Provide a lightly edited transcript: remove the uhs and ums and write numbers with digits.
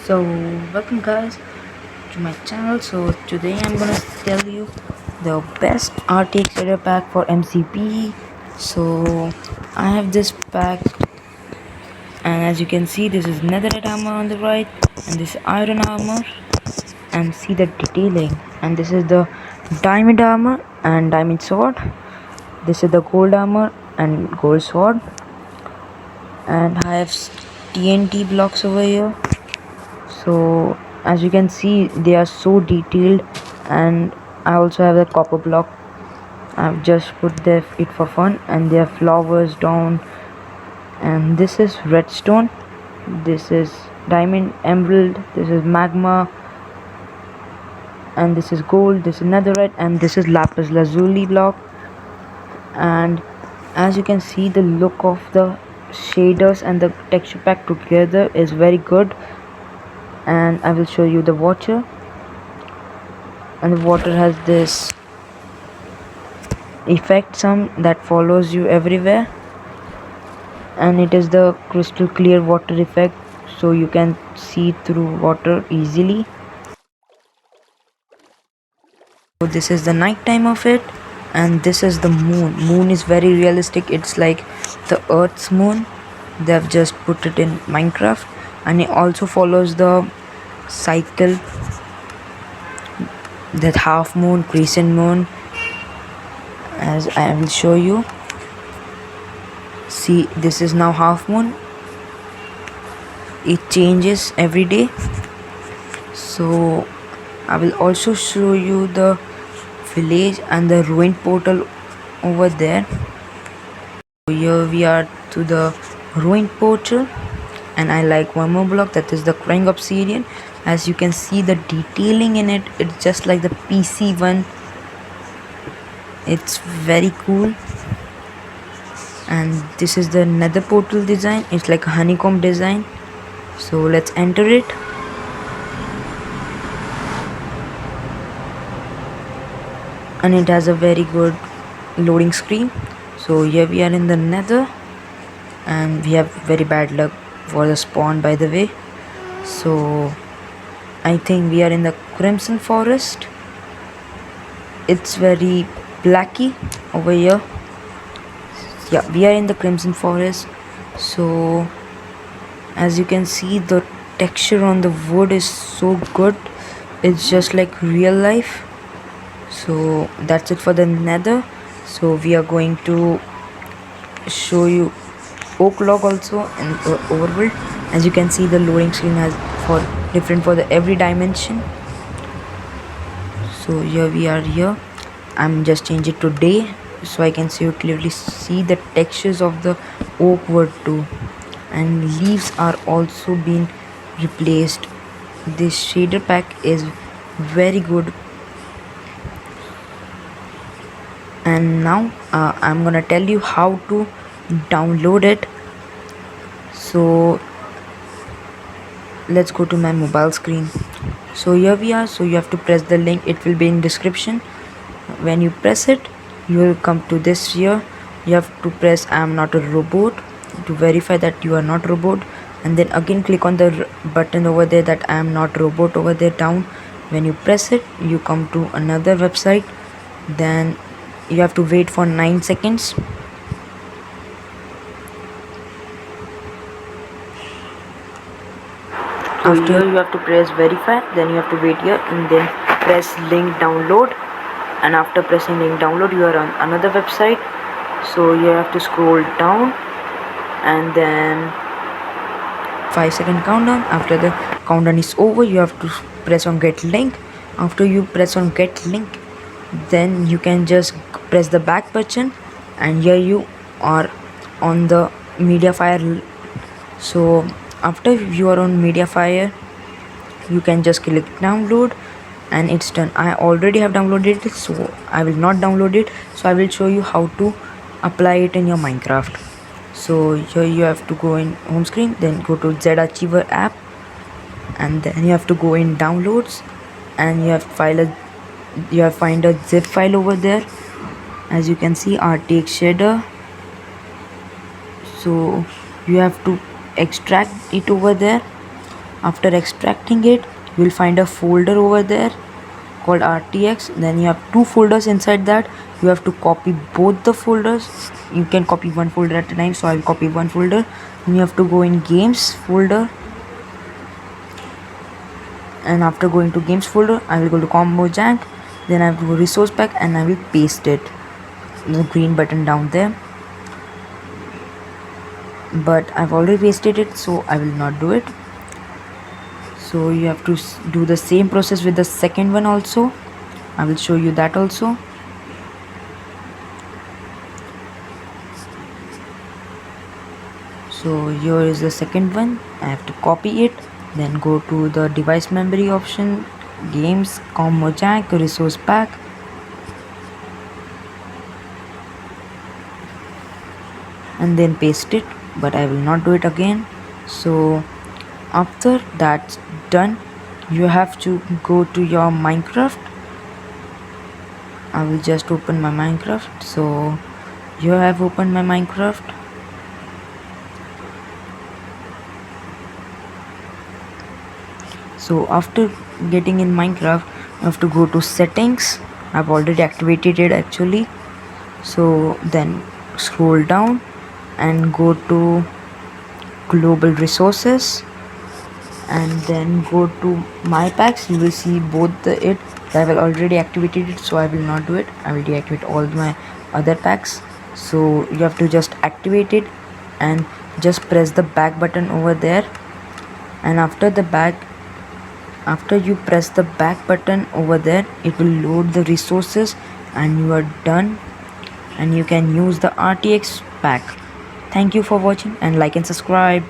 So welcome guys to my channel. So today I'm gonna tell you the best RTX shader pack for MCP. So I have this pack, and as you can see, this is netherite armor on the right and this iron armor, and see the detailing. And this is the diamond armor and diamond sword. This is the gold armor and gold sword, and I have TNT blocks over here. So as you can see, they are so detailed, and I also have the copper block. I've just put it for fun, and there are flowers down, and this is redstone, this is diamond, emerald, this is magma, and this is gold, this is netherite, and this is lapis lazuli block. And as you can see, the look of the shaders and the texture pack together is very good. And I will show you the water, and the water has this effect that follows you everywhere, and it is the crystal clear water effect, so you can see through water easily. So this is the night time of it, and this is the moon is very realistic. It's like the earth's moon. They've just put it in Minecraft, and it also follows the cycle, that half moon, crescent moon, as I will show you. See, this is now half moon. It changes every day. So I will also show you the village and the ruined portal over there. So here we are to the ruined portal, and I like one more block, that is the crying obsidian. As you can see, the detailing in it, it's just like the PC one. It's very cool. And this is the nether portal design. It's like a honeycomb design. So let's enter it. And it has a very good loading screen. So here we are in the nether, and we have very bad luck for the spawn, by the way. So I think we are in the crimson forest. It's very blacky over here. Yeah, we are in the crimson forest. So as you can see, the texture on the wood is so good. It's just like real life. So that's it for the nether. So we are going to show you oak log also in the overworld. As you can see, the loading screen has for different for the every dimension. So here we are here. I'm just change it to day, so I can see you clearly see the textures of the oak wood too, and leaves are also being replaced. This shader pack is very good. And now I'm gonna tell you how to download it. So let's go to my mobile screen. So here we are. So you have to press the link, it will be in description. When you press it, you will come to this here. You have to press I am not a robot to verify that you are not robot, and then again click on the button over there, that I am not robot over there down. When you press it, you come to another website. Then you have to wait for 9 seconds. After here, you have to press verify, then you have to wait here, and then press link download. And after pressing link download, you are on another website. So you have to scroll down, and then 5-second countdown. After the countdown is over, you have to press on get link. After you press on get link, then you can just press the back button, and here you are on the Mediafire. So after you are on Mediafire, you can just click download, and it's done. I already have downloaded it, so I will not download it. So I will show you how to apply it in your Minecraft. So here you have to go in home screen, then go to ZArchiver app, and then you have to go in downloads, and you have find a zip file over there. As you can see, RTX shader. So you have to extract it over there, After extracting it, you will find a folder over there called RTX. Then you have two folders inside that. You have to copy both the folders. You can copy one folder at a time, so I will copy one folder. Then you have to go in games folder, and after going to games folder, I will go to combo jank. Then I have to go resource pack and I will paste it, the green button down there. But I've already pasted it, so I will not do it. So you have to do the same process with the second one also. I will show you that also. So here is the second one. I have to copy it, then go to the device memory option, games, combo jank, resource pack, and then paste it, but I will not do it again. So after that's done, you have to go to your Minecraft. I will just open my Minecraft. So here I have opened my Minecraft. So after getting in Minecraft, you have to go to settings. I've already activated it actually. So then scroll down and go to global resources, and then go to my packs. You will see both it. I have already activated it, so I will not do it. I will deactivate all my other packs. So you have to just activate it and just press the back button over there, and after you press the back button over there, it will load the resources and you are done, and you can use the RTX pack. Thank you for watching, and like and subscribe.